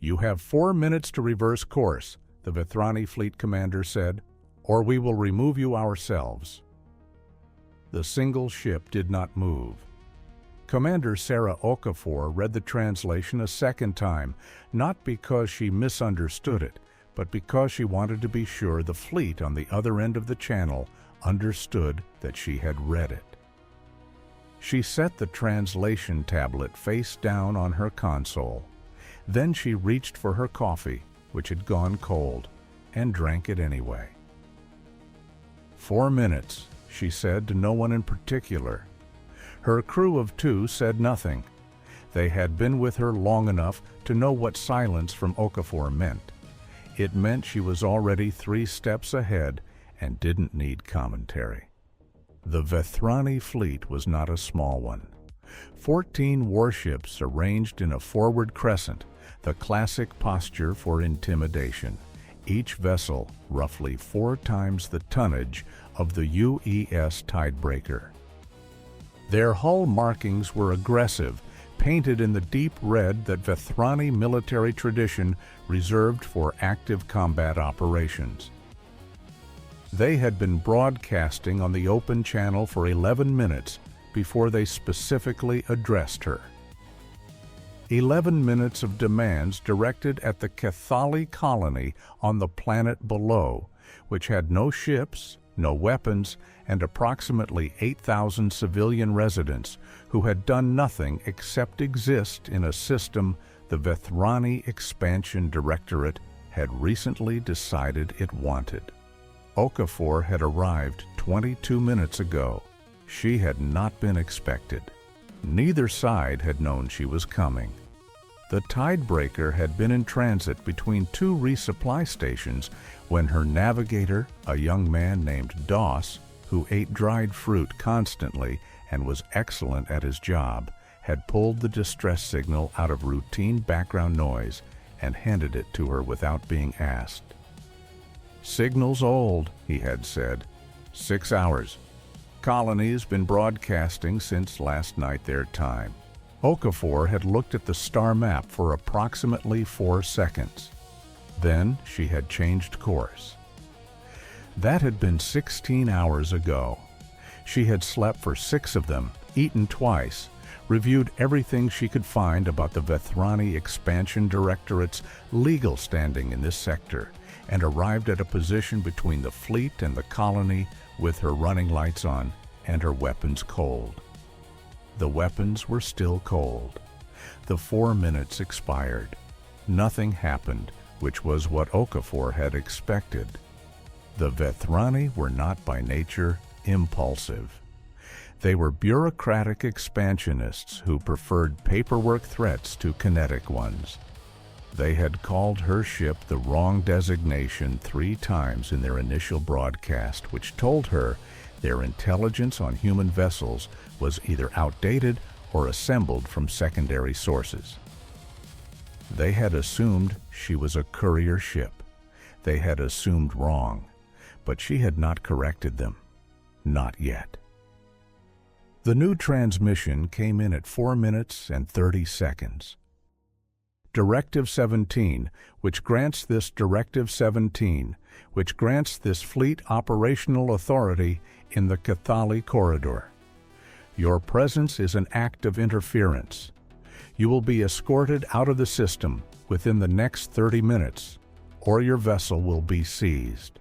"You have 4 minutes to reverse course," the Vethrani fleet commander said, "or we will remove you ourselves." The single ship did not move. Commander Sera Okafor read the translation a second time, not because she misunderstood it, but because she wanted to be sure the fleet on the other end of the channel understood that she had read it. She set the translation tablet face down on her console. Then she reached for her coffee, which had gone cold, and drank it anyway. 4 minutes, she said to no one in particular. Her crew of 2 said nothing. They had been with her long enough to know what silence from Okafor meant. It meant she was already 3 steps ahead and didn't need commentary. The Vethrani fleet was not a small one. 14 warships arranged in a forward crescent, the classic posture for intimidation. Each vessel roughly 4 times the tonnage of the UES Tidebreaker. Their hull markings were aggressive, painted in the deep red that Vethrani military tradition reserved for active combat operations. They had been broadcasting on the open channel for 11 minutes before they specifically addressed her. 11 minutes of demands directed at the Kethali colony on the planet below, which had no ships, no weapons, and approximately 8,000 civilian residents who had done nothing except exist in a system the Vethrani Expansion Directorate had recently decided it wanted. Okafor had arrived 22 minutes ago. She had not been expected. Neither side had known she was coming. The Tidebreaker had been in transit between 2 resupply stations when her navigator, a young man named Doss, who ate dried fruit constantly and was excellent at his job, had pulled the distress signal out of routine background noise and handed it to her without being asked. "Signal's old," he had said. 6 hours. Colony's been broadcasting since last night their time. Okafor had looked at the star map for approximately 4 seconds. Then she had changed course. That had been 16 hours ago. She had slept for 6 of them, eaten twice, reviewed everything she could find about the Vethrani Expansion Directorate's legal standing in this sector, and arrived at a position between the fleet and the colony with her running lights on and her weapons cold. The weapons were still cold. The 4 minutes expired. Nothing happened, which was what Okafor had expected. The Vethrani were not by nature impulsive. They were bureaucratic expansionists who preferred paperwork threats to kinetic ones. They had called her ship the wrong designation 3 times in their initial broadcast, which told her their intelligence on human vessels was either outdated or assembled from secondary sources. They had assumed she was a courier ship. They had assumed wrong, but she had not corrected them. Not yet. The new transmission came in at 4 minutes and 30 seconds. Directive 17, which grants this Directive 17, which grants this fleet operational authority in the Kethali corridor. Your presence is an act of interference. You will be escorted out of the system within the next 30 minutes, or your vessel will be seized.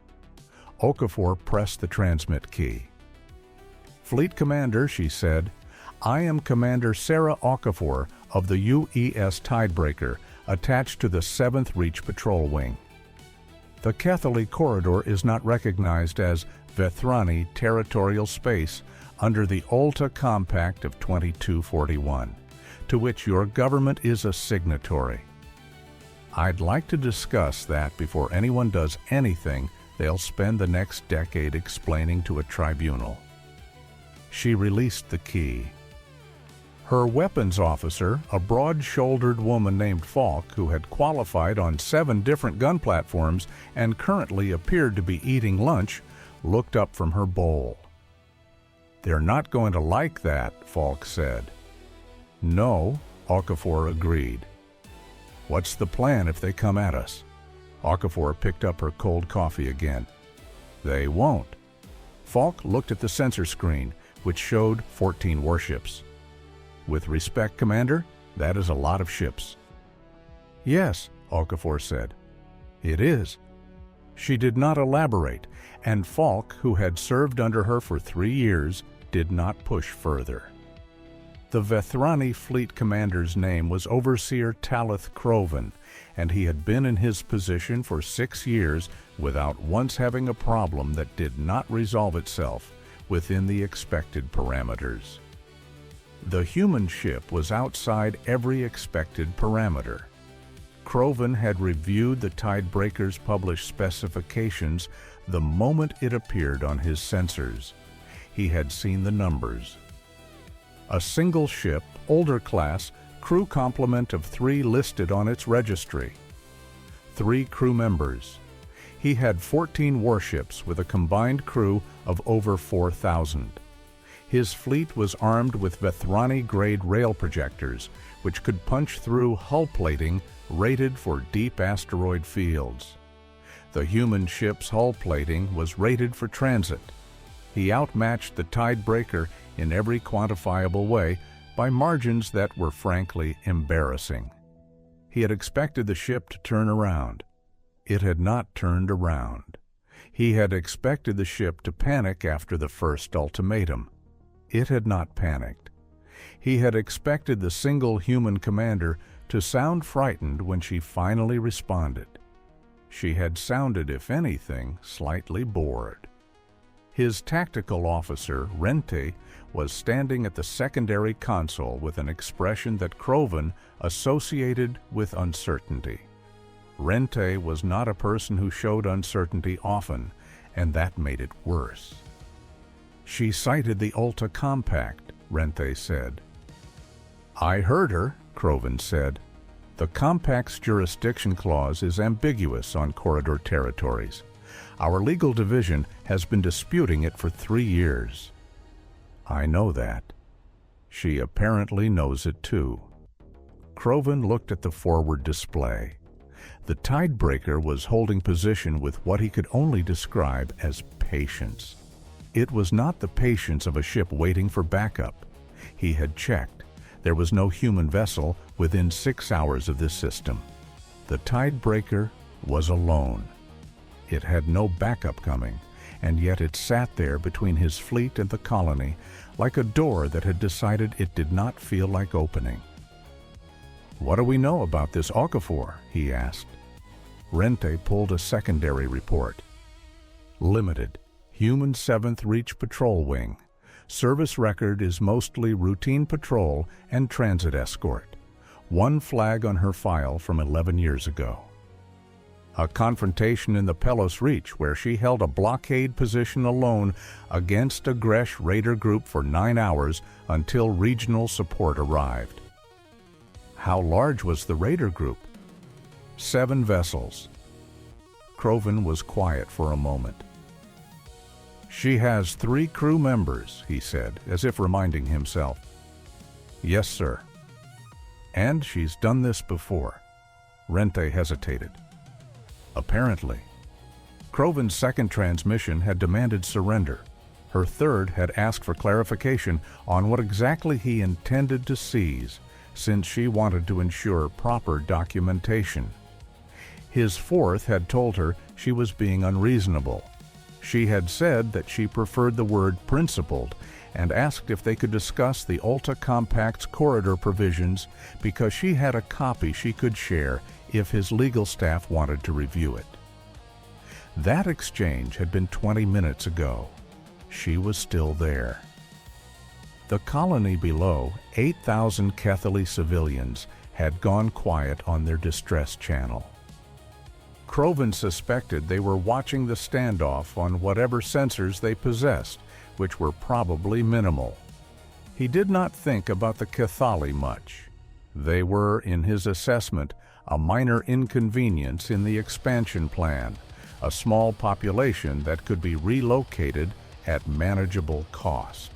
Okafor pressed the transmit key. "Fleet Commander," she said, "I am Commander Sera Okafor of the UES Tidebreaker, attached to the 7th Reach Patrol Wing. The Kethali corridor is not recognized as Vethrani territorial space under the Ulta Compact of 2241, to which your government is a signatory. I'd like to discuss that before anyone does anything they'll spend the next decade explaining to a tribunal." She released the key. Her weapons officer, a broad-shouldered woman named Falk, who had qualified on 7 different gun platforms and currently appeared to be eating lunch, looked up from her bowl. "They're not going to like that," Falk said. "No," Okafor agreed. What's the plan if they come at us? Okafor picked up her cold coffee again. They won't. Falk looked at the sensor screen, which showed 14 warships. With respect, Commander, that is a lot of ships. Yes, Okafor said. It is. She did not elaborate, and Falk, who had served under her for 3 years, did not push further. The Vethrani fleet commander's name was Overseer Talith Krovan, and he had been in his position for 6 years without once having a problem that did not resolve itself within the expected parameters. The human ship was outside every expected parameter. Krovan had reviewed the Tidebreaker's published specifications the moment it appeared on his sensors. He had seen the numbers. A single ship, older class, crew complement of 3 listed on its registry. 3 crew members. He had 14 warships with a combined crew of over 4,000. His fleet was armed with Vethrani-grade rail projectors, which could punch through hull plating rated for deep asteroid fields. The human ship's hull plating was rated for transit. He outmatched the Tidebreaker in every quantifiable way by margins that were frankly embarrassing. He had expected the ship to turn around. It had not turned around. He had expected the ship to panic after the first ultimatum. It had not panicked. He had expected the single human commander to sound frightened when she finally responded. She had sounded, if anything, slightly bored. His tactical officer, Rente, was standing at the secondary console with an expression that Krovan associated with uncertainty. Rente was not a person who showed uncertainty often, and that made it worse. She cited the Ulta Compact, Rente said. I heard her, Krovan said. The Compact's jurisdiction clause is ambiguous on corridor territories. Our legal division has been disputing it for 3 years. I know that. She apparently knows it too. Krovan looked at the forward display. The Tidebreaker was holding position with what he could only describe as patience. It was not the patience of a ship waiting for backup. He had checked. There was no human vessel within 6 hours of this system. The Tidebreaker was alone. It had no backup coming, and yet it sat there between his fleet and the colony like a door that had decided it did not feel like opening. What do we know about this Okafor? He asked. Rente pulled a secondary report. Limited. Human 7th Reach Patrol Wing. Service record is mostly routine patrol and transit escort. 1 flag on her file from 11 years ago. A confrontation in the Pelos Reach where she held a blockade position alone against a Gresh raider group for 9 hours until regional support arrived. How large was the raider group? 7 vessels. Krovan was quiet for a moment. She has 3 crew members, he said, as if reminding himself. Yes, sir. And she's done this before. Rente hesitated. Apparently. Krovan's 2nd transmission had demanded surrender. Her 3rd had asked for clarification on what exactly he intended to seize, since she wanted to ensure proper documentation. His 4th had told her she was being unreasonable. She had said that she preferred the word principled and asked if they could discuss the Ulta Compact's corridor provisions because she had a copy she could share if his legal staff wanted to review it. That exchange had been 20 minutes ago. She was still there. The colony below, 8,000 Kethali civilians, had gone quiet on their distress channel. Krovan suspected they were watching the standoff on whatever sensors they possessed, which were probably minimal. He did not think about the Kethali much. They were, in his assessment, a minor inconvenience in the expansion plan, a small population that could be relocated at manageable cost.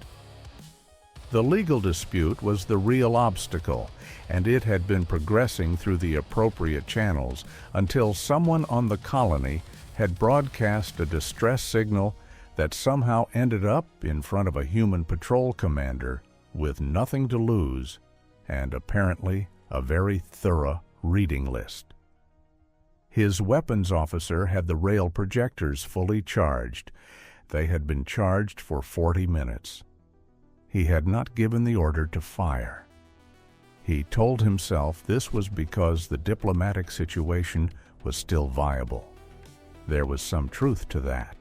The legal dispute was the real obstacle, and it had been progressing through the appropriate channels until someone on the colony had broadcast a distress signal that somehow ended up in front of a human patrol commander with nothing to lose and apparently a very thorough reading list. His weapons officer had the rail projectors fully charged. They had been charged for 40 minutes. He had not given the order to fire. He told himself this was because the diplomatic situation was still viable. There was some truth to that.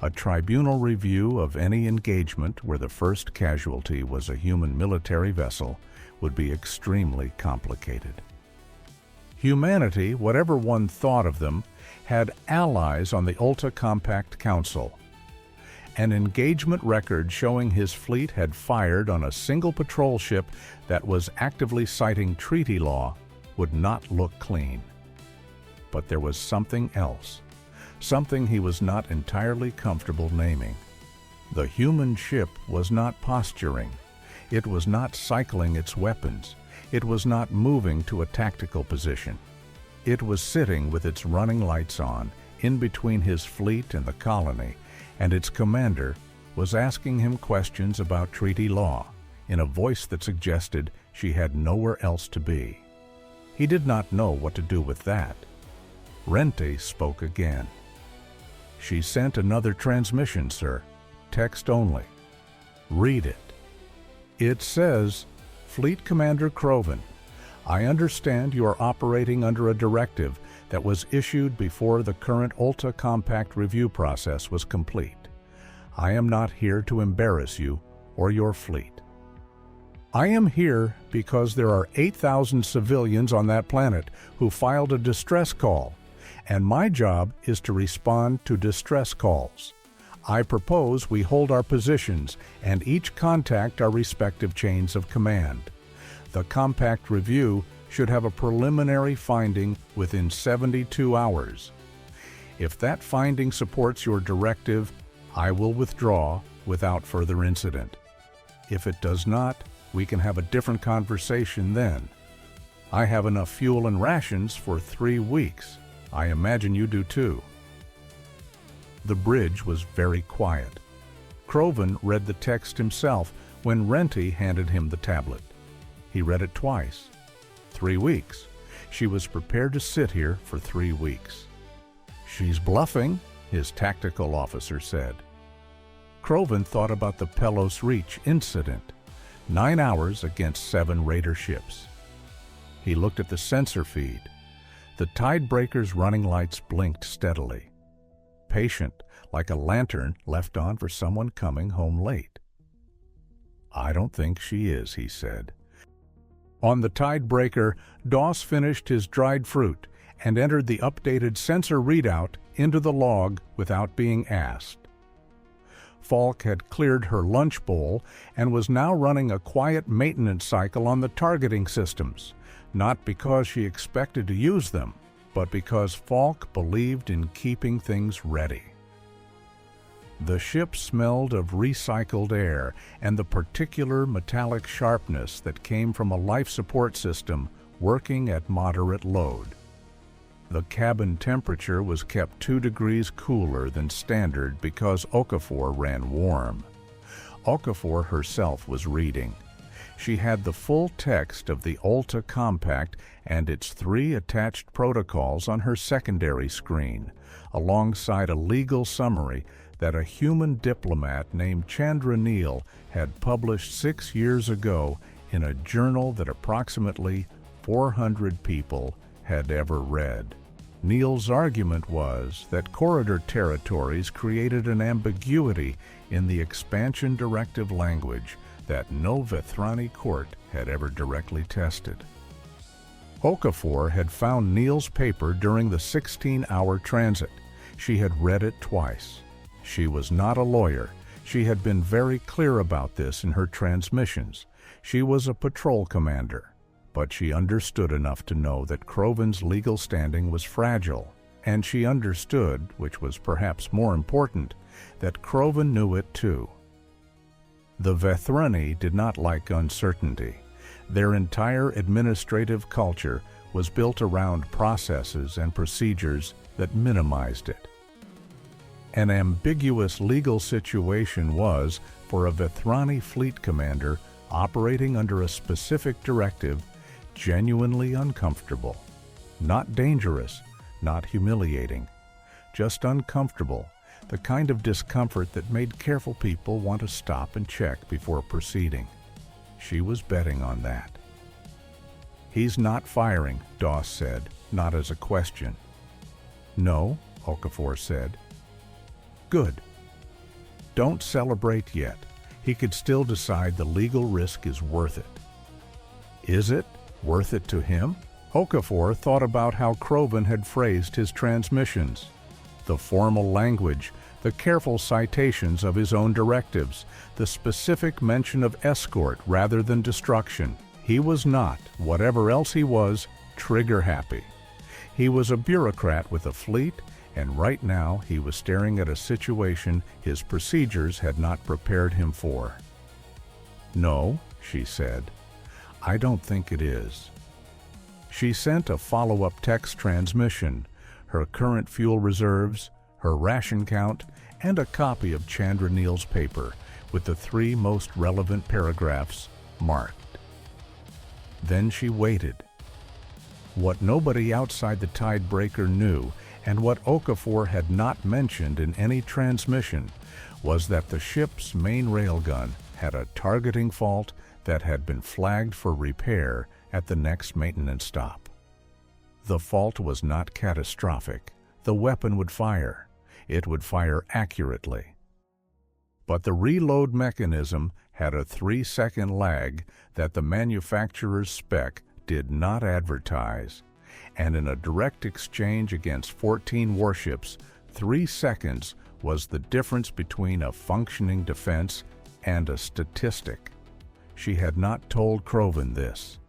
A tribunal review of any engagement where the first casualty was a human military vessel would be extremely complicated. Humanity, whatever one thought of them, had allies on the Ulta Compact Council. An engagement record showing his fleet had fired on a single patrol ship that was actively citing treaty law would not look clean. But there was something else, something he was not entirely comfortable naming. The human ship was not posturing. It was not cycling its weapons. It was not moving to a tactical position. It was sitting with its running lights on, in between his fleet and the colony, and its commander was asking him questions about treaty law in a voice that suggested she had nowhere else to be. He did not know what to do with that. Rente spoke again. "She sent another transmission, sir. Text only. Read it. It says, 'Fleet Commander Kroven, I understand you are operating under a directive that was issued before the current Ulta Compact review process was complete. I am not here to embarrass you or your fleet. I am here because there are 8,000 civilians on that planet who filed a distress call, and my job is to respond to distress calls. I propose we hold our positions and each contact our respective chains of command. The Compact Review should have a preliminary finding within 72 hours. If that finding supports your directive, I will withdraw without further incident. If it does not, we can have a different conversation then. I have enough fuel and rations for 3 weeks. I imagine you do too." The bridge was very quiet. Kroven read the text himself when Rente handed him the tablet. He read it twice. 3 weeks. She was prepared to sit here for 3 weeks. "She's bluffing," his tactical officer said. Kroven thought about the Pelos Reach incident. 9 hours against 7 raider ships. He looked at the sensor feed. The Tidebreaker's running lights blinked steadily. Patient, like a lantern left on for someone coming home late. "I don't think she is," he said. On the Tidebreaker, Doss finished his dried fruit and entered the updated sensor readout into the log without being asked. Falk had cleared her lunch bowl and was now running a quiet maintenance cycle on the targeting systems, not because she expected to use them, but because Falk believed in keeping things ready. The ship smelled of recycled air and the particular metallic sharpness that came from a life support system working at moderate load. The cabin temperature was kept 2 degrees cooler than standard because Okafor ran warm. Okafor herself was reading. She had the full text of the Ulta Compact and its 3 attached protocols on her secondary screen, alongside a legal summary that a human diplomat named Chandra Neal had published 6 years ago in a journal that approximately 400 people had ever read. Neal's argument was that corridor territories created an ambiguity in the expansion directive language that no Vethrani court had ever directly tested. Okafor had found Neal's paper during the 16-hour transit. She had read it twice. She was not a lawyer. She had been very clear about this in her transmissions. She was a patrol commander, but she understood enough to know that Kroven's legal standing was fragile, and she understood, which was perhaps more important, that Kroven knew it too. The Vethrani did not like uncertainty. Their entire administrative culture was built around processes and procedures that minimized it. An ambiguous legal situation was, for a Vethrani fleet commander operating under a specific directive, genuinely uncomfortable. Not dangerous, not humiliating, just uncomfortable, the kind of discomfort that made careful people want to stop and check before proceeding. She was betting on that. "He's not firing," Doss said, not as a question. "No," Okafor said. "Good. Don't celebrate yet. He could still decide the legal risk is worth it." Is it worth it to him? Okafor thought about how Krovan had phrased his transmissions. The formal language, the careful citations of his own directives, the specific mention of escort rather than destruction. He was not, whatever else he was, trigger-happy. He was a bureaucrat with a fleet, and right now he was staring at a situation his procedures had not prepared him for. "No," she said, "I don't think it is." She sent a follow-up text transmission, her current fuel reserves, her ration count, and a copy of Chandra Neal's paper with the 3 most relevant paragraphs marked. Then she waited. What nobody outside the Tidebreaker knew, and what Okafor had not mentioned in any transmission, was that the ship's main railgun had a targeting fault that had been flagged for repair at the next maintenance stop. The fault was not catastrophic. The weapon would fire. It would fire accurately. But the reload mechanism had a 3-second lag that the manufacturer's spec did not advertise, and in a direct exchange against 14 warships, 3 seconds was the difference between a functioning defense and a statistic. She had not told Krovan this.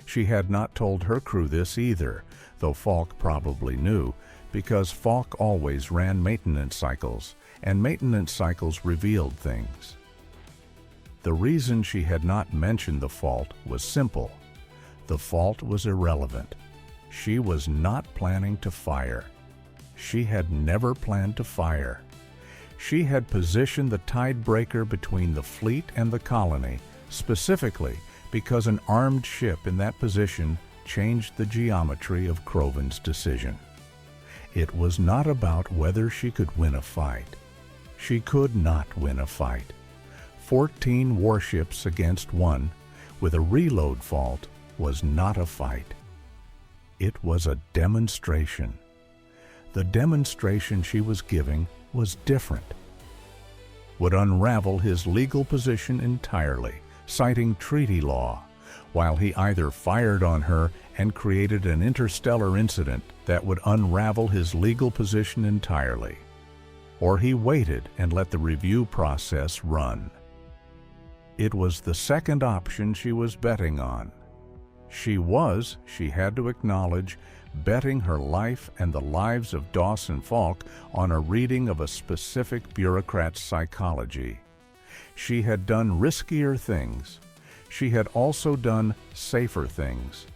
She had not told her crew this either, though Falk probably knew, because Falk always ran maintenance cycles, and maintenance cycles revealed things. The reason she had not mentioned the fault was simple. The fault was irrelevant. She was not planning to fire. She had never planned to fire. She had positioned the Tidebreaker between the fleet and the colony, specifically because an armed ship in that position changed the geometry of Krovan's decision. It was not about whether she could win a fight. She could not win a fight. 14 warships against 1, with a reload fault, was not a fight. It was a demonstration. The demonstration she was giving was different. Would unravel his legal position entirely, citing treaty law, while he either fired on her and created an interstellar incident that would unravel his legal position entirely, or he waited and let the review process run. It was the second option she was betting on. She had to acknowledge, betting her life and the lives of Doss and Falk on a reading of a specific bureaucrat's psychology. She had done riskier things. She had also done safer things.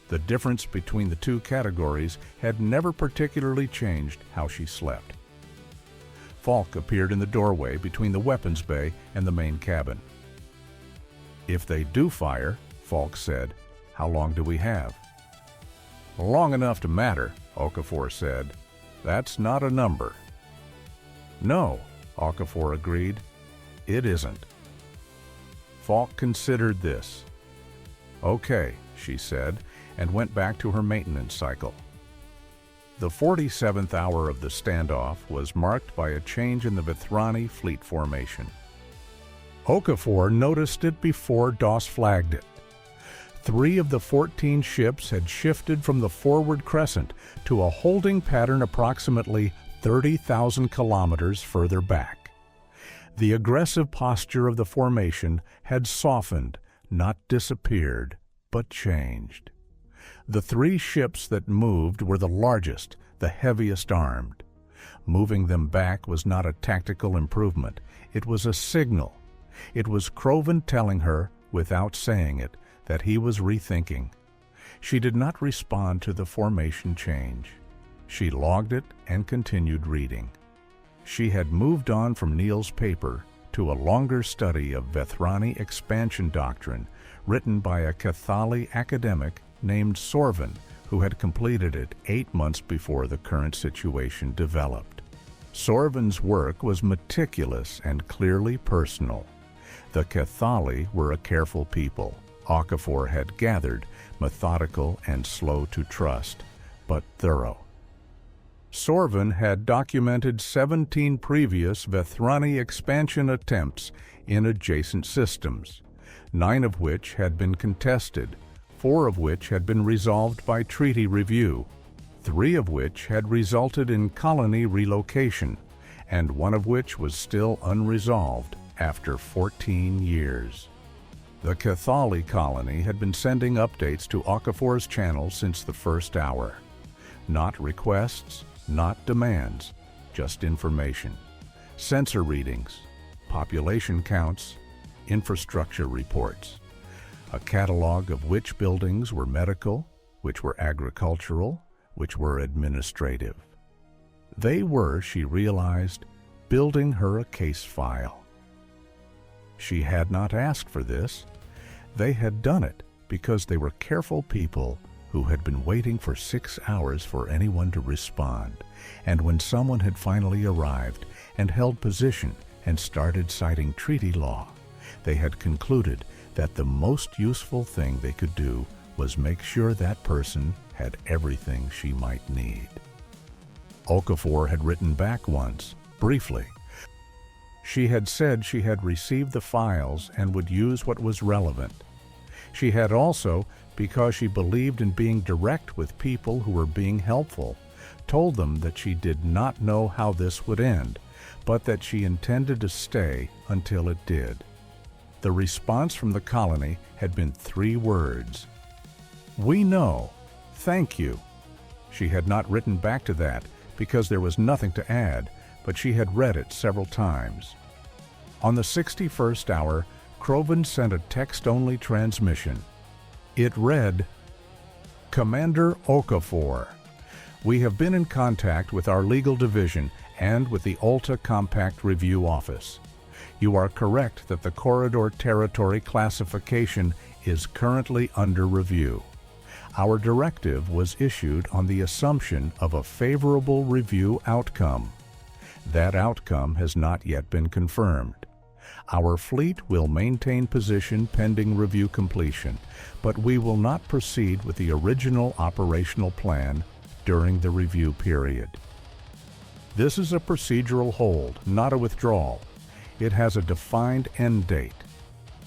The difference between the two categories had never particularly changed how she slept. Falk appeared in the doorway between the weapons bay and the main cabin. "If they do fire," Falk said, "how long do we have?" "Long enough to matter," Okafor said. "That's not a number." "No," Okafor agreed. "It isn't." Falk considered this. "Okay," she said, and went back to her maintenance cycle. The 47th hour of the standoff was marked by a change in the Vethrani fleet formation. Okafor noticed it before Doss flagged it. 3 of the 14 ships had shifted from the forward crescent to a holding pattern approximately 30,000 kilometers further back. The aggressive posture of the formation had softened, not disappeared, but changed. The 3 ships that moved were the largest, the heaviest armed. Moving them back was not a tactical improvement, it was a signal. It was Croven telling her, without saying it, that he was rethinking. She did not respond to the formation change. She logged it and continued reading. She had moved on from Neil's paper to a longer study of Vethrani Expansion Doctrine written by a Kethali academic named Sorvin, who had completed it 8 months before the current situation developed. Sorvin's work was meticulous and clearly personal. The Kethali were a careful people, Okafor had gathered, methodical and slow to trust, but thorough. Sorvin had documented 17 previous Vethrani expansion attempts in adjacent systems, 9 of which had been contested, 4 of which had been resolved by treaty review, 3 of which had resulted in colony relocation, and 1 of which was still unresolved after 14 years. The Kethali colony had been sending updates to Okafor's channel since the first hour. Not requests, not demands, just information. Sensor readings, population counts, infrastructure reports. A catalog of which buildings were medical, which were agricultural, which were administrative. They were, she realized, building her a case file. She had not asked for this. They had done it because they were careful people who had been waiting for 6 hours for anyone to respond, and when someone had finally arrived and held position and started citing treaty law, they had concluded that the most useful thing they could do was make sure that person had everything she might need. Okafor had written back once, briefly. She had said she had received the files and would use what was relevant. She had also, because she believed in being direct with people who were being helpful, told them that she did not know how this would end, but that she intended to stay until it did. The response from the colony had been 3 words. "We know. Thank you." She had not written back to that because there was nothing to add, but she had read it several times. On the 61st hour, Croven sent a text-only transmission. It read, "Commander Okafor, we have been in contact with our legal division and with the Ulta Compact Review Office. You are correct that the corridor territory classification is currently under review. Our directive was issued on the assumption of a favorable review outcome. That outcome has not yet been confirmed. Our fleet will maintain position pending review completion, but we will not proceed with the original operational plan during the review period. This is a procedural hold, not a withdrawal. It has a defined end date.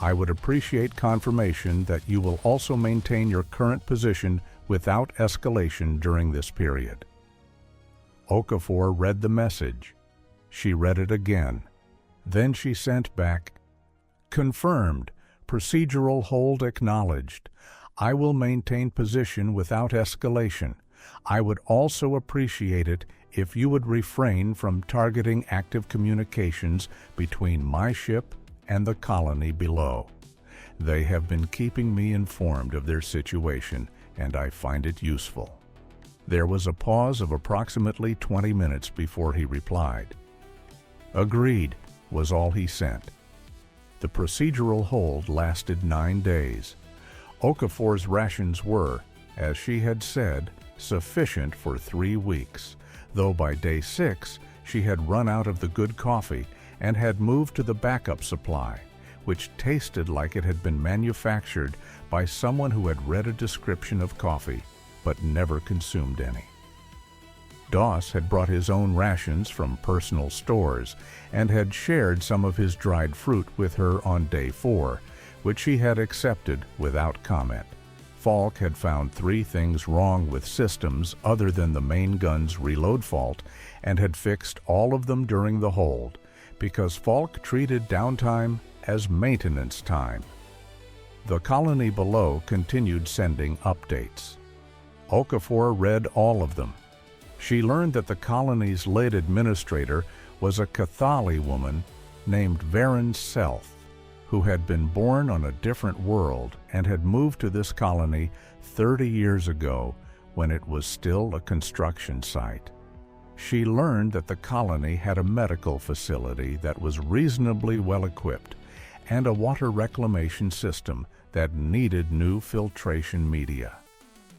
I would appreciate confirmation that you will also maintain your current position without escalation during this period." Okafor read the message. She read it again. Then she sent back, "Confirmed. Procedural hold acknowledged. I will maintain position without escalation. I would also appreciate it if you would refrain from targeting active communications between my ship and the colony below. They have been keeping me informed of their situation, and I find it useful." There was a pause of approximately 20 minutes before he replied. "Agreed," was all he sent. The procedural hold lasted 9 days. Okafor's rations were, as she had said, sufficient for 3 weeks, though by day 6 she had run out of the good coffee and had moved to the backup supply, which tasted like it had been manufactured by someone who had read a description of coffee but never consumed any. Doss had brought his own rations from personal stores and had shared some of his dried fruit with her on day 4, which she had accepted without comment. Falk had found 3 things wrong with systems other than the main gun's reload fault and had fixed all of them during the hold, because Falk treated downtime as maintenance time. The colony below continued sending updates. Okafor read all of them. She learned that the colony's late administrator was a Kethali woman named Varen Selth. who had been born on a different world and had moved to this colony 30 years ago when it was still a construction site. She learned that the colony had a medical facility that was reasonably well equipped and a water reclamation system that needed new filtration media.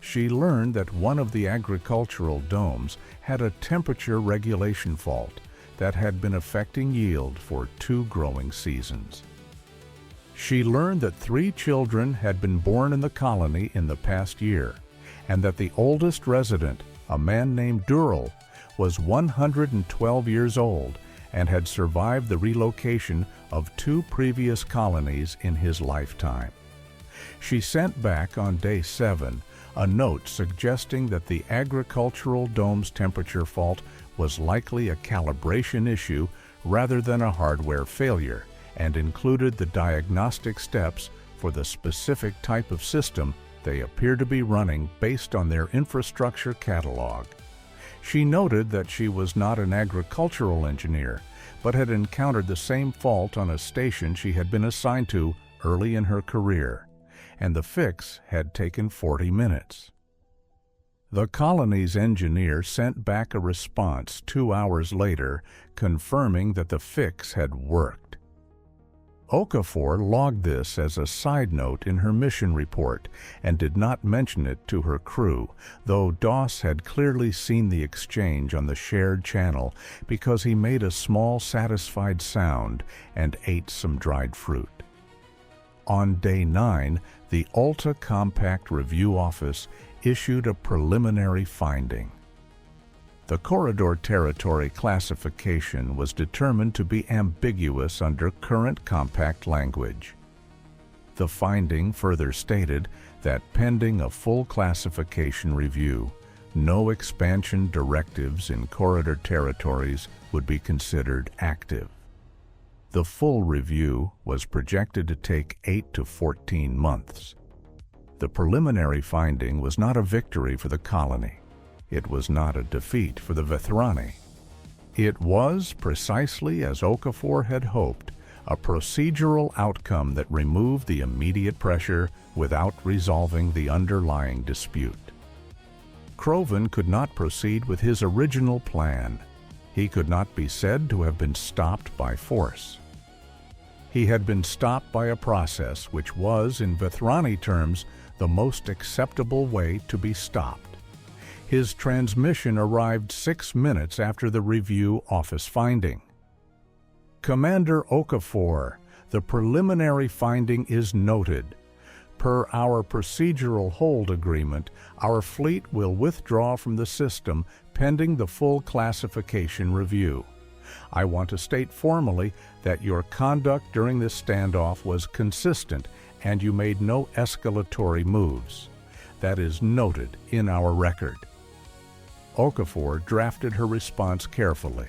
She learned that one of the agricultural domes had a temperature regulation fault that had been affecting yield for 2 growing seasons. She learned that 3 children had been born in the colony in the past year, and that the oldest resident, a man named Dural, was 112 years old and had survived the relocation of 2 previous colonies in his lifetime. She sent back on day 7 a note suggesting that the agricultural dome's temperature fault was likely a calibration issue rather than a hardware failure, and included the diagnostic steps for the specific type of system they appear to be running based on their infrastructure catalog. She noted that she was not an agricultural engineer, but had encountered the same fault on a station she had been assigned to early in her career, and the fix had taken 40 minutes. The colony's engineer sent back a response 2 hours later confirming that the fix had worked. Okafor logged this as a side note in her mission report and did not mention it to her crew, though Doss had clearly seen the exchange on the shared channel because he made a small satisfied sound and ate some dried fruit. On day 9, the Ulta Compact Review Office issued a preliminary finding. The corridor territory classification was determined to be ambiguous under current compact language. The finding further stated that pending a full classification review, no expansion directives in corridor territories would be considered active. The full review was projected to take 8 to 14 months. The preliminary finding was not a victory for the colony. It was not a defeat for the Vethrani. It was, precisely as Okafor had hoped, a procedural outcome that removed the immediate pressure without resolving the underlying dispute. Krovan could not proceed with his original plan. He could not be said to have been stopped by force. He had been stopped by a process which was, in Vethrani terms, the most acceptable way to be stopped. His transmission arrived 6 minutes after the review office finding. Commander Okafor, the preliminary finding is noted. Per our procedural hold agreement, our fleet will withdraw from the system pending the full classification review. I want to state formally that your conduct during this standoff was consistent and you made no escalatory moves. That is noted in our record. Okafor drafted her response carefully.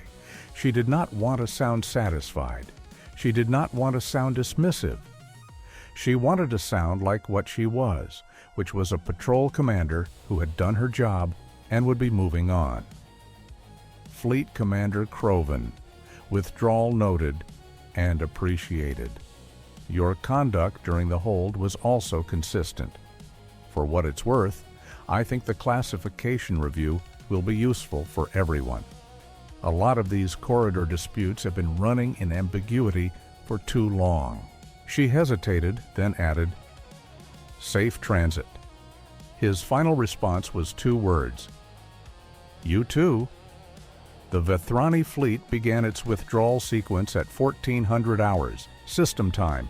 She did not want to sound satisfied. She did not want to sound dismissive. She wanted to sound like what she was, which was a patrol commander who had done her job and would be moving on. Fleet Commander Krovan, withdrawal noted and appreciated. Your conduct during the hold was also consistent. For what it's worth, I think the classification review will be useful for everyone. A lot of these corridor disputes have been running in ambiguity for too long. She hesitated, then added, "Safe transit." His final response was 2 words. "You too." The Vethrani fleet began its withdrawal sequence at 1400 hours, system time.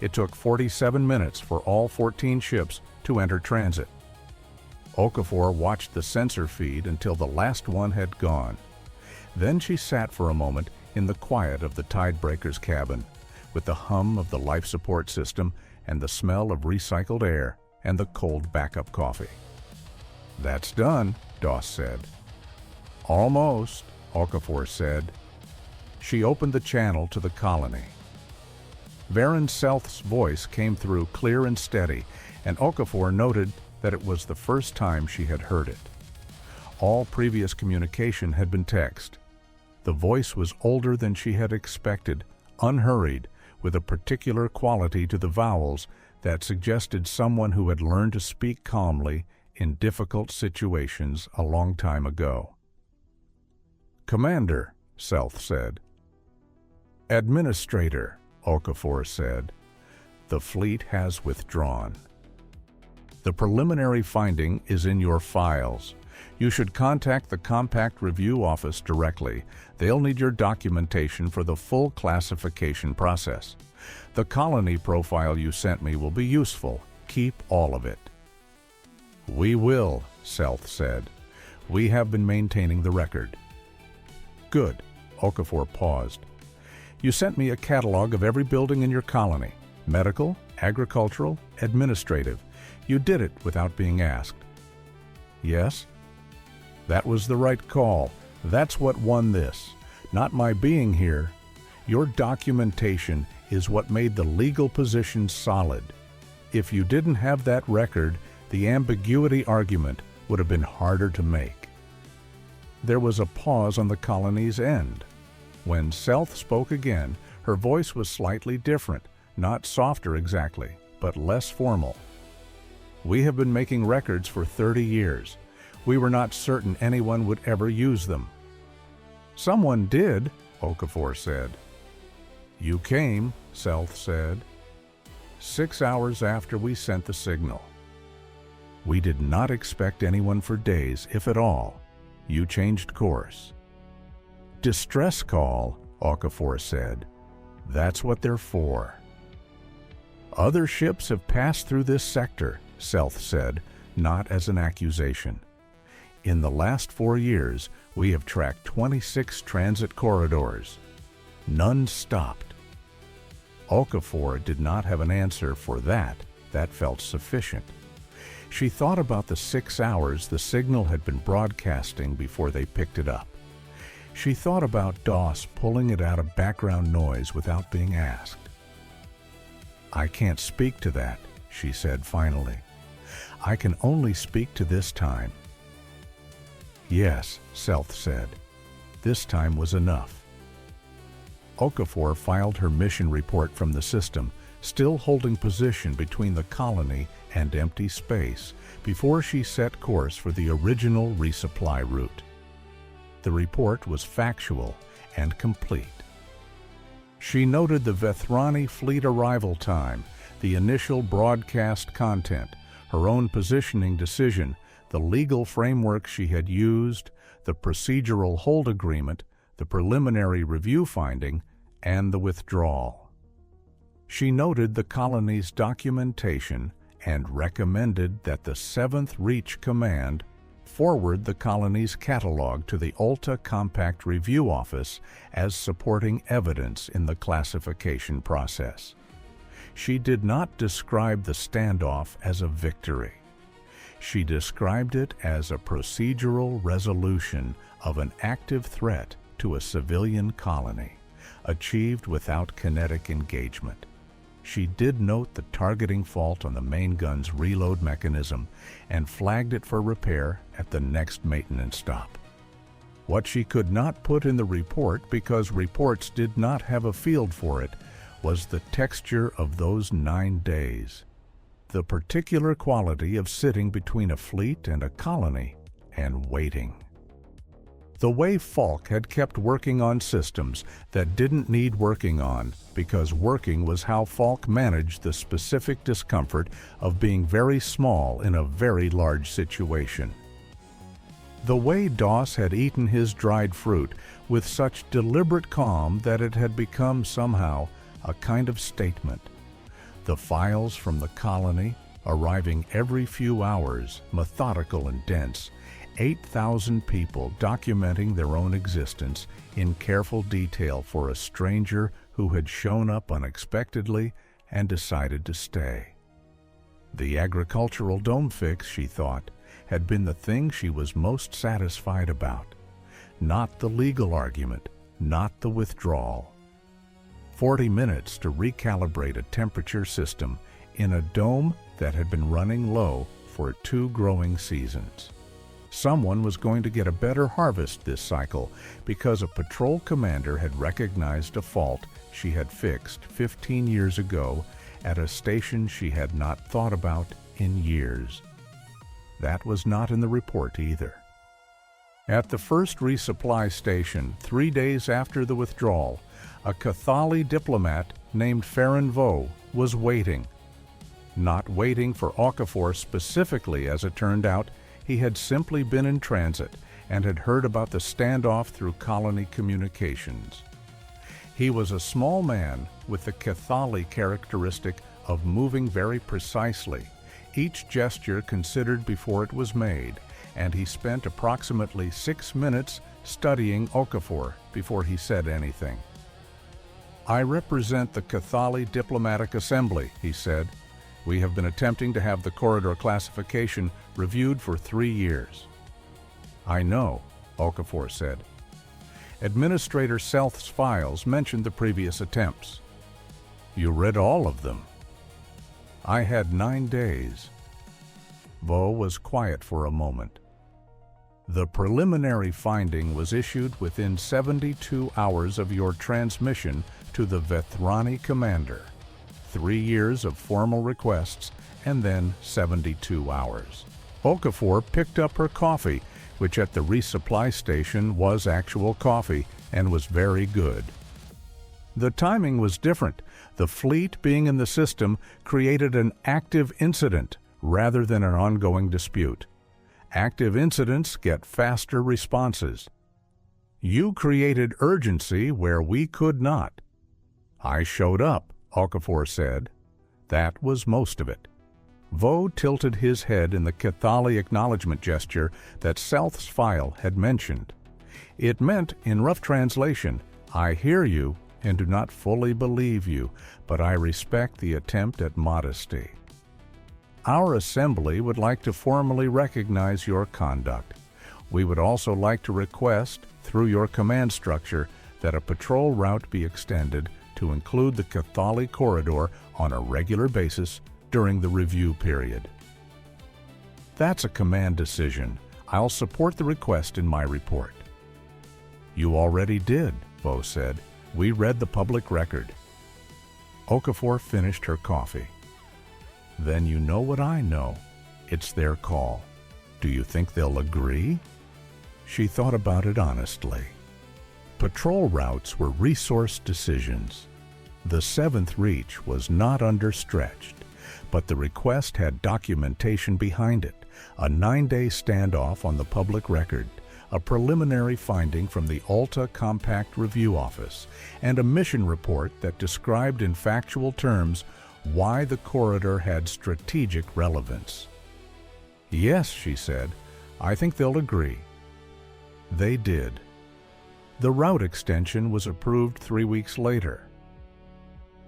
It took 47 minutes for all 14 ships to enter transit. Okafor watched the sensor feed until the last one had gone. Then she sat for a moment in the quiet of the Tidebreaker's cabin, with the hum of the life support system and the smell of recycled air and the cold backup coffee. "That's done," Doss said. "Almost," Okafor said. She opened the channel to the colony. Varen Selth's voice came through clear and steady, and Okafor noted that it was the first time she had heard it. All previous communication had been text. The voice was older than she had expected, unhurried, with a particular quality to the vowels that suggested someone who had learned to speak calmly in difficult situations a long time ago. "Commander," Selth said. "Administrator," Okafor said. "The fleet has withdrawn. The preliminary finding is in your files. You should contact the Compact Review Office directly. They'll need your documentation for the full classification process. The colony profile you sent me will be useful. Keep all of it." "We will," Selth said. "We have been maintaining the record." "Good." Okafor paused. "You sent me a catalog of every building in your colony. Medical, agricultural, administrative. You did it without being asked." "Yes?" "That was the right call. That's what won this. Not my being here. Your documentation is what made the legal position solid. If you didn't have that record, the ambiguity argument would have been harder to make." There was a pause on the colony's end. When Selth spoke again, her voice was slightly different, not softer exactly, but less formal. "We have been making records for 30 years. We were not certain anyone would ever use them." "Someone did," Okafor said. "You came," Selth said, 6 hours after we sent the signal. We did not expect anyone for days, if at all. You changed course." "Distress call," Okafor said. "That's what they're for." "Other ships have passed through this sector," Selth said, not as an accusation. "In the last 4 years, we have tracked 26 transit corridors. None stopped." Okafor did not have an answer for that. That felt sufficient. She thought about the 6 hours the signal had been broadcasting before they picked it up. She thought about DOS pulling it out of background noise without being asked. "I can't speak to that," she said finally. "I can only speak to this time." "Yes," Selth said. This time was enough. Okafor filed her mission report from the system, still holding position between the colony and empty space, before she set course for the original resupply route. The report was factual and complete. She noted the Vethrani fleet arrival time, the initial broadcast content, her own positioning decision, the legal framework she had used, the procedural hold agreement, the preliminary review finding, and the withdrawal. She noted the colony's documentation and recommended that the 7th Reach Command forward the colony's catalog to the Ulta Compact Review Office as supporting evidence in the classification process. She did not describe the standoff as a victory. She described it as a procedural resolution of an active threat to a civilian colony, achieved without kinetic engagement. She did note the targeting fault on the main gun's reload mechanism and flagged it for repair at the next maintenance stop. What she could not put in the report, because reports did not have a field for it, was the texture of those 9 days. The particular quality of sitting between a fleet and a colony and waiting. The way Falk had kept working on systems that didn't need working on, because working was how Falk managed the specific discomfort of being very small in a very large situation. The way Doss had eaten his dried fruit with such deliberate calm that it had become somehow a kind of statement. The files from the colony, arriving every few hours, methodical and dense, 8,000 people documenting their own existence in careful detail for a stranger who had shown up unexpectedly and decided to stay. The agricultural dome fix, she thought, had been the thing she was most satisfied about. Not the legal argument, not the withdrawal. 40 minutes to recalibrate a temperature system in a dome that had been running low for 2 growing seasons. Someone was going to get a better harvest this cycle because a patrol commander had recognized a fault she had fixed 15 years ago at a station she had not thought about in years. That was not in the report either. At the first resupply station, 3 days after the withdrawal, a Kethali diplomat named Ferran Vo was waiting. Not waiting for Okafor specifically, as it turned out. He had simply been in transit and had heard about the standoff through colony communications. He was a small man with the Kethali characteristic of moving very precisely, each gesture considered before it was made, and he spent approximately 6 minutes studying Okafor before he said anything. "I represent the Kethali Diplomatic Assembly," he said. "We have been attempting to have the corridor classification reviewed for 3 years." "I know," Okafor said. Administrator Selth's files mentioned the previous attempts. "You read all of them?" "I had 9 days." Vo was quiet for a moment. "The preliminary finding was issued within 72 hours of your transmission to the Vethrani commander. 3 years of formal requests, and then 72 hours. Okafor picked up her coffee, which at the resupply station was actual coffee and was very good. The timing was different. The fleet being in the system created an active incident rather than an ongoing dispute. Active incidents get faster responses. You created urgency where we could not. I showed up, Okafor said. That was most of it. Vo tilted his head in the Kethali acknowledgement gesture that Selth's file had mentioned. It meant, in rough translation, I hear you and do not fully believe you, but I respect the attempt at modesty. Our assembly would like to formally recognize your conduct. We would also like to request, through your command structure, that a patrol route be extended to include the Kethali corridor on a regular basis during the review period. That's a command decision. I'll support the request in my report. You already did, Vo said. We read the public record. Okafor finished her coffee. Then you know what I know. It's their call. Do you think they'll agree? She thought about it honestly. Patrol routes were resource decisions. The 7th Reach was not understretched, but the request had documentation behind it, a 9-day standoff on the public record, a preliminary finding from the Alta Compact Review Office, and a mission report that described in factual terms why the corridor had strategic relevance. Yes, she said, I think they'll agree. They did. The route extension was approved 3 weeks later.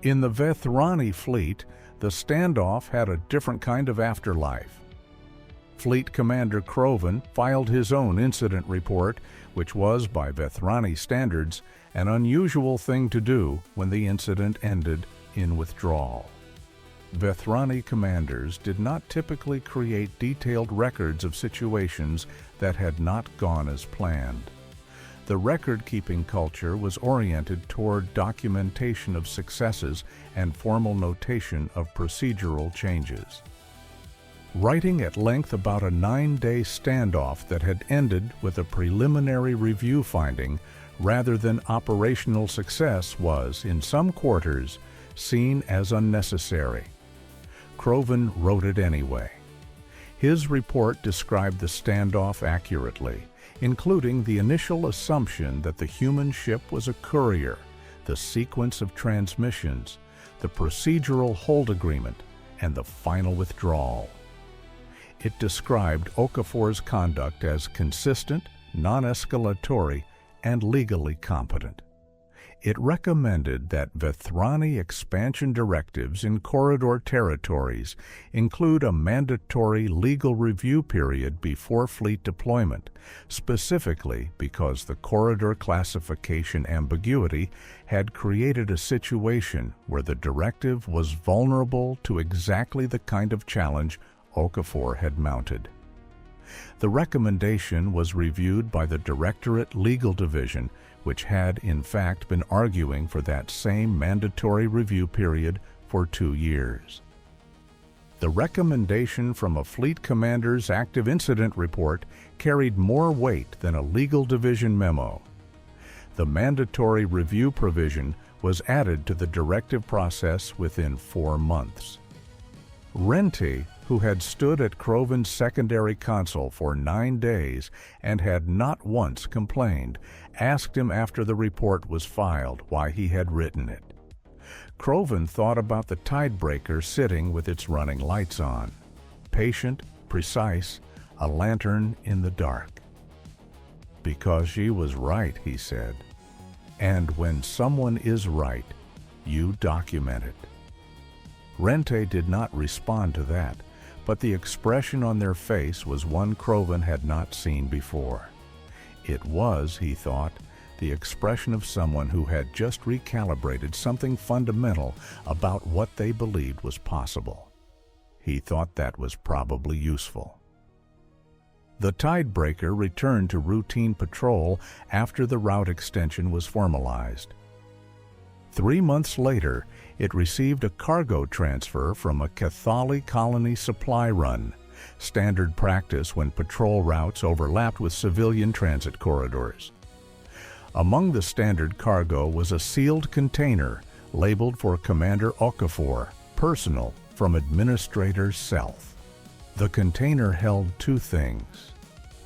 In the Vethrani fleet, the standoff had a different kind of afterlife. Fleet Commander Croven filed his own incident report, which was, by Vethrani standards, an unusual thing to do when the incident ended in withdrawal. Vethrani commanders did not typically create detailed records of situations that had not gone as planned. The record-keeping culture was oriented toward documentation of successes and formal notation of procedural changes. Writing at length about a 9-day standoff that had ended with a preliminary review finding rather than operational success was, in some quarters, seen as unnecessary. Croven wrote it anyway. His report described the standoff accurately, including the initial assumption that the human ship was a courier, the sequence of transmissions, the procedural hold agreement, and the final withdrawal. It described Okafor's conduct as consistent, non-escalatory, and legally competent. It recommended that Vethrani expansion directives in corridor territories include a mandatory legal review period before fleet deployment, specifically because the corridor classification ambiguity had created a situation where the directive was vulnerable to exactly the kind of challenge Okafor had mounted. The recommendation was reviewed by the Directorate Legal Division, which had, in fact, been arguing for that same mandatory review period for 2 years. The recommendation from a fleet commander's active incident report carried more weight than a legal division memo. The mandatory review provision was added to the directive process within 4 months. Rente, who had stood at Croven's secondary console for 9 days and had not once complained, asked him after the report was filed why he had written it. Croven thought about the Tidebreaker sitting with its running lights on. Patient, precise, a lantern in the dark. Because she was right, he said. And when someone is right, you document it. Rente did not respond to that, but the expression on their face was one Croven had not seen before. It was, he thought, the expression of someone who had just recalibrated something fundamental about what they believed was possible. He thought that was probably useful. The Tidebreaker returned to routine patrol after the route extension was formalized. 3 months later, it received a cargo transfer from a Kethali colony supply run, standard practice when patrol routes overlapped with civilian transit corridors. Among the standard cargo was a sealed container labeled for Commander Okafor, personal, from Administrator Self. The container held 2 things.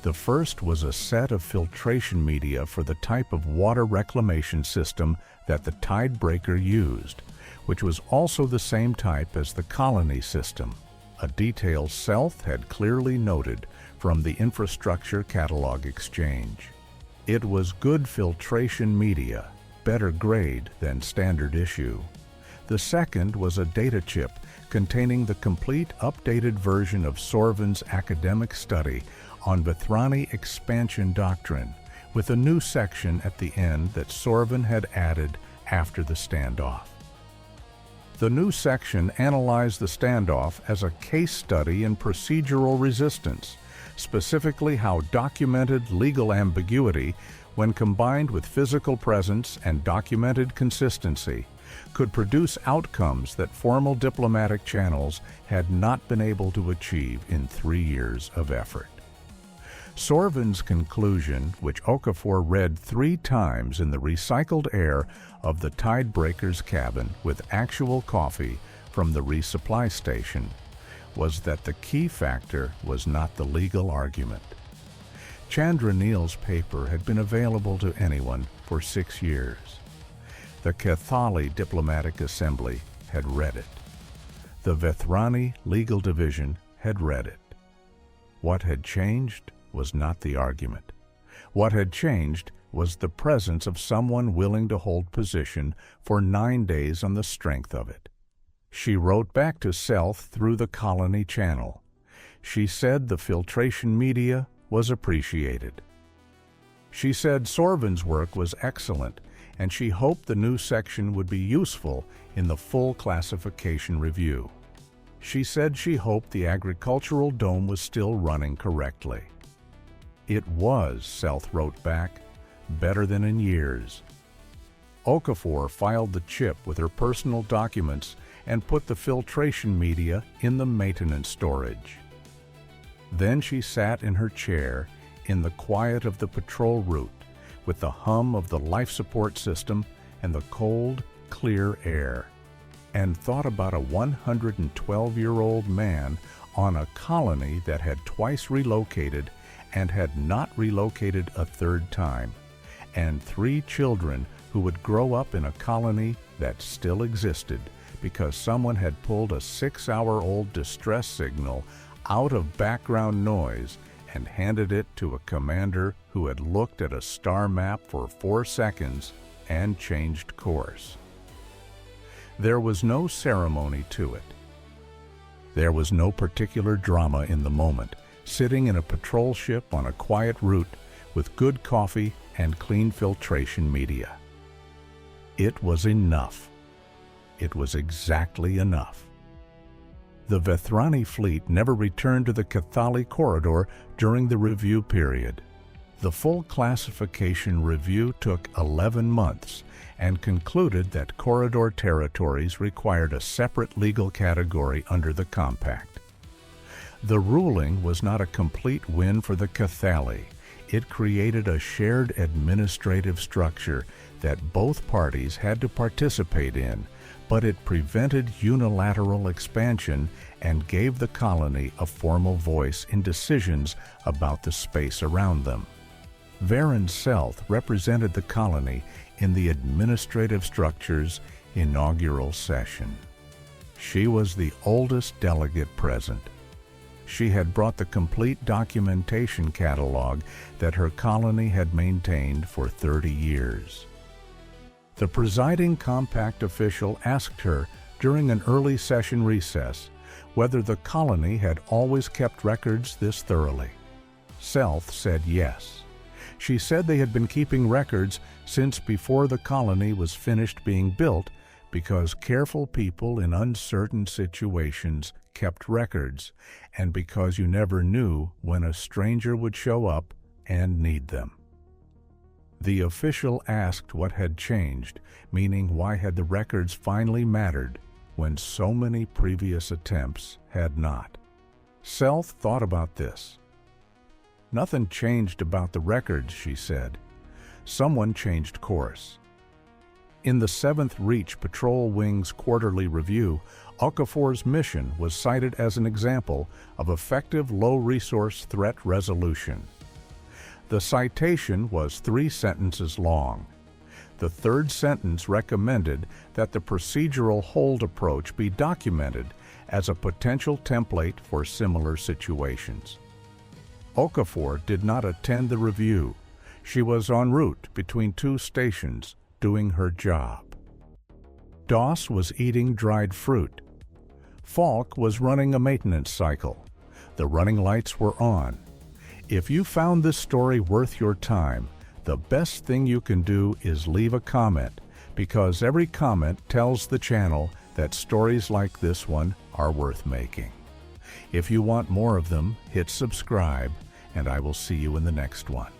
The first was a set of filtration media for the type of water reclamation system that the Tidebreaker used, which was also the same type as the colony system, a detail Self had clearly noted from the infrastructure catalog exchange. It was good filtration media, better grade than standard issue. The second was a data chip containing the complete updated version of Sorvin's academic study on Vethrani Expansion Doctrine, with a new section at the end that Sorvin had added after the standoff. The new section analyzed the standoff as a case study in procedural resistance, specifically how documented legal ambiguity, when combined with physical presence and documented consistency, could produce outcomes that formal diplomatic channels had not been able to achieve in 3 years of effort. Sorvin's conclusion, which Okafor read 3 times in the recycled air of the Tidebreaker's cabin with actual coffee from the resupply station, was that the key factor was not the legal argument. Chandra Neal's paper had been available to anyone for 6 years. The Kethali Diplomatic Assembly had read it. The Vethrani Legal Division had read it. What had changed was not the argument. What had changed was the presence of someone willing to hold position for 9 days on the strength of it. She wrote back to Self through the colony channel. She said the filtration media was appreciated. She said Sorvin's work was excellent, and she hoped the new section would be useful in the full classification review. She said she hoped the agricultural dome was still running correctly. It was, Self wrote back, better than in years. Okafor filed the chip with her personal documents and put the filtration media in the maintenance storage. Then she sat in her chair in the quiet of the patrol route with the hum of the life support system and the cold, clear air, and thought about a 112-year-old man on a colony that had twice relocated and had not relocated a 3rd time, and 3 children who would grow up in a colony that still existed because someone had pulled a 6-hour-old distress signal out of background noise and handed it to a commander who had looked at a star map for 4 seconds and changed course. There was no ceremony to it. There was no particular drama in the moment, sitting in a patrol ship on a quiet route with good coffee and clean filtration media. It was enough. It was exactly enough. The Vethrani fleet never returned to the Kethali corridor during the review period. The full classification review took 11 months and concluded that corridor territories required a separate legal category under the compact. The ruling was not a complete win for the Kethali. It created a shared administrative structure that both parties had to participate in, but it prevented unilateral expansion and gave the colony a formal voice in decisions about the space around them. Varen Selth represented the colony in the administrative structure's inaugural session. She was the oldest delegate present. She had brought the complete documentation catalog that her colony had maintained for 30 years. The presiding compact official asked her during an early session recess whether the colony had always kept records this thoroughly. Selth said yes. She said they had been keeping records since before the colony was finished being built because careful people in uncertain situations kept records and because you never knew when a stranger would show up and need them. The official asked what had changed, meaning why had the records finally mattered when so many previous attempts had not. Selth thought about this. Nothing changed about the records, she said. Someone changed course. In the 7th Reach Patrol Wing's quarterly review, Okafor's mission was cited as an example of effective low-resource threat resolution. The citation was 3 sentences long. The 3rd sentence recommended that the procedural hold approach be documented as a potential template for similar situations. Okafor did not attend the review. She was en route between 2 stations doing her job. Doss was eating dried fruit. Falk was running a maintenance cycle. The running lights were on. If you found this story worth your time, the best thing you can do is leave a comment, because every comment tells the channel that stories like this one are worth making. If you want more of them, hit subscribe, and I will see you in the next one.